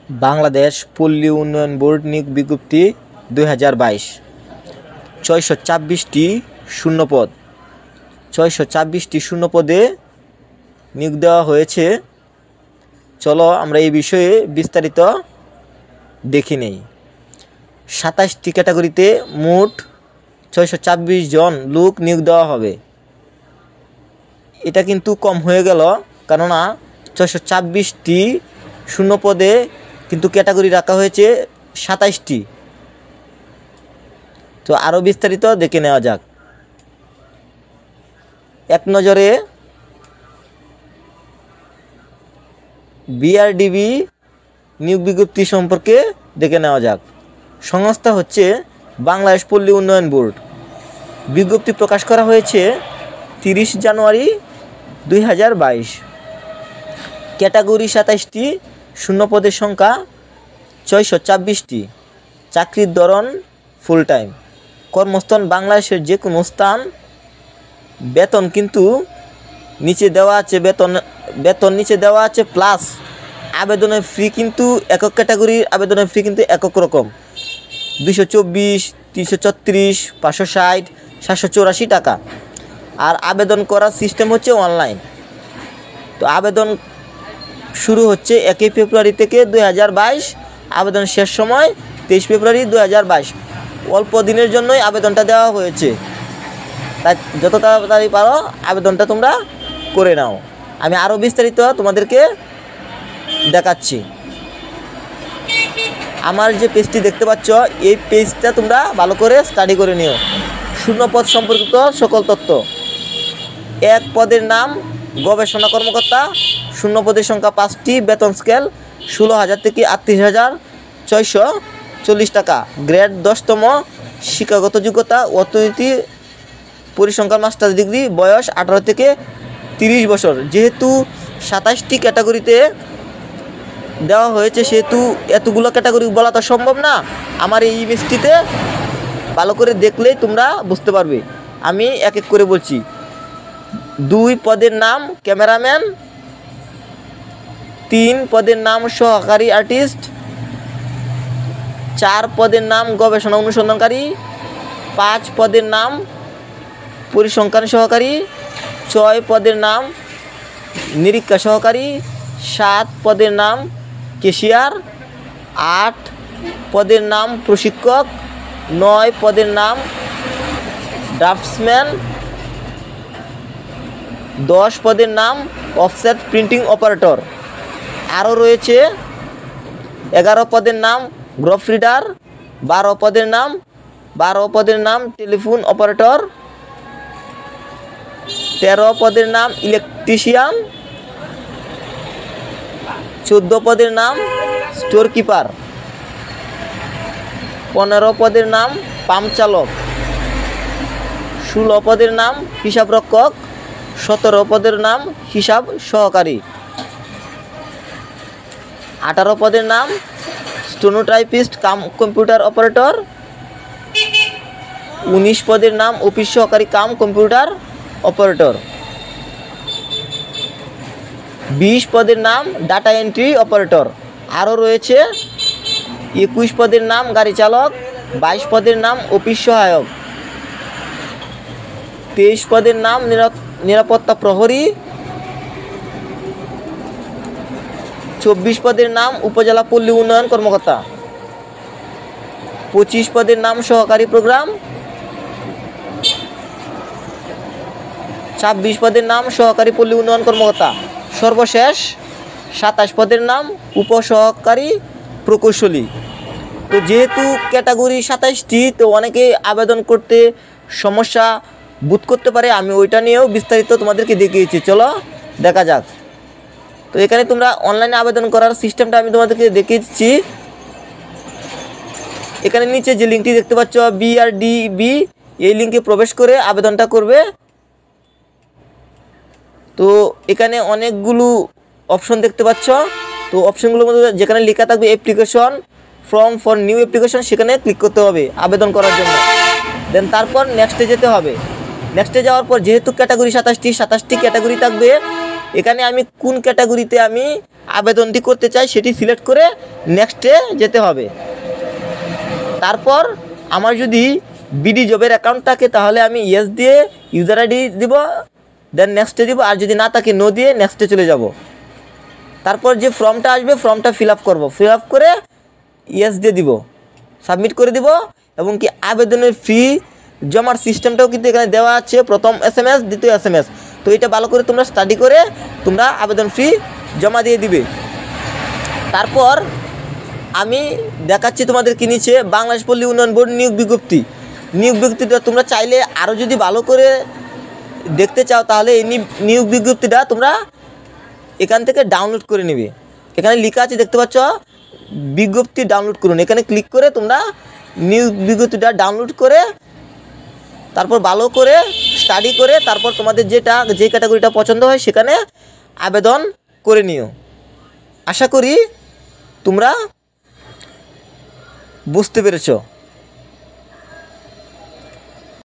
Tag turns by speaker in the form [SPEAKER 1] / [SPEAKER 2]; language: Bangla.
[SPEAKER 1] বাংলাদেশ পল্লী উন্নয়ন বোর্ড নিয়োগ বিজ্ঞপ্তি 2022 624টি শূন্যপদ 624টি শূন্যপদে নিয়োগ দেওয়া হয়েছে। চলো আমরা এই বিষয়ে বিস্তারিত দেখে নেই। 27টি ক্যাটাগরিতে মোট 624 জন লোক নিয়োগ দেওয়া হবে। এটা কিন্তু কম হয়ে গেল, কেননা 624টি শূন্যপদে কিন্তু ক্যাটাগরি রাখা হয়েছে 27টি। তো আরও বিস্তারিত দেখে নেওয়া যাক। এক নজরে বিআরডিবি নিয়োগ বিজ্ঞপ্তি সম্পর্কে দেখে নেওয়া যাক। সংস্থা হচ্ছে বাংলাদেশ পল্লী উন্নয়ন বোর্ড। বিজ্ঞপ্তি প্রকাশ করা হয়েছে 30 জানুয়ারি 2022। ক্যাটাগরি 27টি, শূন্যপদের সংখ্যা 624টি। চাকরির ধরন ফুল টাইম। কর্মস্থল বাংলাদেশের যে কোনো স্থান। বেতন কিন্তু নিচে দেওয়া আছে, বেতন নিচে দেওয়া আছে, প্লাস আবেদনের ফি কিন্তু একক ক্যাটাগরির আবেদনের ফি কিন্তু একক রকম 224, 336, 560, 784 টাকা। আর আবেদন করার সিস্টেম হচ্ছে অনলাইন। তো আবেদন শুরু হচ্ছে 1 ফেব্রুয়ারি থেকে 2022। আবেদন শেষ সময় 23 ফেব্রুয়ারি 2022। অল্প দিনের জন্যই আবেদনটা দেওয়া হয়েছে, তাই যত তাড়াতাড়ি পারো আবেদনটা তোমরা করে নাও। আমি আরও বিস্তারিত তোমাদেরকে দেখাচ্ছি। আমার যে পেজটি দেখতে পাচ্ছ, এই পেজটা তোমরা ভালো করে স্টাডি করে নিও। শূন্যপদ সম্পর্কিত সকল তথ্য। এক পদের নাম গবেষণা কর্মকর্তা। শূন্যপদের সংখ্যা 5টি। বেতন স্কেল 16,000 থেকে 38,640 টাকা। গ্রেড 10তম। শিক্ষাগত যোগ্যতা অর্থনীতি, পরিসংখ্যান মাস্টার ডিগ্রি। বয়স 18 থেকে 30 বছর। যেহেতু 27টি ক্যাটাগরিতে দেওয়া হয়েছে, সেহেতু এতগুলো ক্যাটাগরি বলা তো সম্ভব না। আমার এই ইমেজটিতে ভালো করে দেখলেই তোমরা বুঝতে পারবে। আমি এক এক করে বলছি। 2 পদের নাম ক্যামেরাম্যান। 3 পদের নাম সহকারী আর্টিস্ট। 4 পদের নাম গবেষণা অনুসন্ধানকারী। 5 পদের নাম পরিসংখ্যান সহকারী। 6 পদের নাম নিরীক্ষা সহকারী। 7 পদের নাম ক্যাশিয়ার। 8 পদের নাম প্রশিক্ষক। 9 পদের নাম ড্রাফটসম্যান। 10 পদের নাম অফসেট প্রিন্টিং অপারেটর। আরও রয়েছে 11 পদের নাম গ্রুপ রিডার। 12 পদের নাম টেলিফোন অপারেটর। 13 পদের নাম ইলেকট্রিশিয়ান। 14 পদের নাম স্টোর কিপার। 15 পদের নাম পাম্প চালক। 16 পদের নাম হিসাব রক্ষক। 17 পদের নাম হিসাব সহকারী। 18 পদের নাম স্টেনোটাইপিস্ট কাম কম্পিউটার অপারেটর। 19 পদের নাম অফিস সহকারী কাম কম্পিউটার অপারেটর। 20 পদের নাম ডাটা এন্ট্রি অপারেটর। আরও রয়েছে 21 পদের নাম গাড়ি চালক। 22 পদের নাম অফিস সহায়ক। 23 পদের নাম নিরাপত্তা প্রহরী। 24 পদের নাম উপজেলা পল্লী উন্নয়ন কর্মকর্তা। 25 পদের নাম সহকারী প্রোগ্রাম। 26 পদের নাম সহকারী পল্লী উন্নয়ন কর্মকর্তা। সর্বশেষ 27 পদের নাম উপসহকারী প্রকৌশলী। তো যেহেতু ক্যাটাগরি 27টি, তো অনেকে আবেদন করতে সমস্যা বোধ করতে পারে। আমি ওইটা নিয়েও বিস্তারিত তোমাদেরকে দেখিয়েছি। চলো দেখা যাক। তো এখানে তোমরা অনলাইনে আবেদন করার সিস্টেমটা আমি তোমাদেরকে দেখিয়ে দিচ্ছি। এখানে নিচে যে লিঙ্কটি দেখতে পাচ্ছ বিআরডিবি, এই লিঙ্কে প্রবেশ করে আবেদনটা করবে। তো এখানে অনেকগুলো অপশন দেখতে পাচ্ছ। তো অপশনগুলোর মধ্যে যেখানে লেখা থাকবে application form for new application, সেখানে ক্লিক করতে হবে আবেদন করার জন্য। দেন তারপর নেক্সটে যেতে হবে। নেক্সটে যাওয়ার পর যেহেতু ক্যাটাগরি 27টি ক্যাটাগরি থাকবে, এখানে আমি কোন ক্যাটাগরিতে আমি আবেদনটি করতে চাই সেটি সিলেক্ট করে নেক্সটে যেতে হবে। তারপর আমার যদি বিডি জবের অ্যাকাউন্ট থাকে তাহলে আমি ইয়েস দিয়ে ইউজার আইডি দিব, দেন নেক্সটে দিব, আর যদি না থাকে নো দিয়ে নেক্সটে চলে যাব। তারপর যে ফর্মটা আসবে ফর্মটা ফিল আপ করবো, ফিল আপ করে ইয়েস দিয়ে দিব, সাবমিট করে দিব। এবং কি আবেদনের ফি জমার সিস্টেমটাও কিন্তু এখানে দেওয়া আছে, প্রথম SMS দ্বিতীয় SMS। তো এটা ভালো করে তোমরা স্টাডি করে তোমরা আবেদন ফি জমা দিয়ে দিবে। তারপর আমি দেখাচ্ছি তোমাদের কি নিচে বাংলাদেশ পল্লী উন্নয়ন বোর্ড নিয়োগ বিজ্ঞপ্তি। নিয়োগ বিজ্ঞপ্তিটা তোমরা চাইলে আরও যদি ভালো করে দেখতে চাও তাহলে এই নিয়োগ বিজ্ঞপ্তিটা তোমরা এখান থেকে ডাউনলোড করে নেবে। এখানে লেখা আছে দেখতে পাচ্ছ বিজ্ঞপ্তি ডাউনলোড করুন, এখানে ক্লিক করে তোমরা নিয়োগ বিজ্ঞপ্তিটা ডাউনলোড করে তারপর ভালো করে স্টাডি করে তারপর তোমাদের যে ক্যাটাগরিটা পছন্দ হয় সেখানে আবেদন করে নিও। আশা করি তোমরা বুঝতে পেরেছো।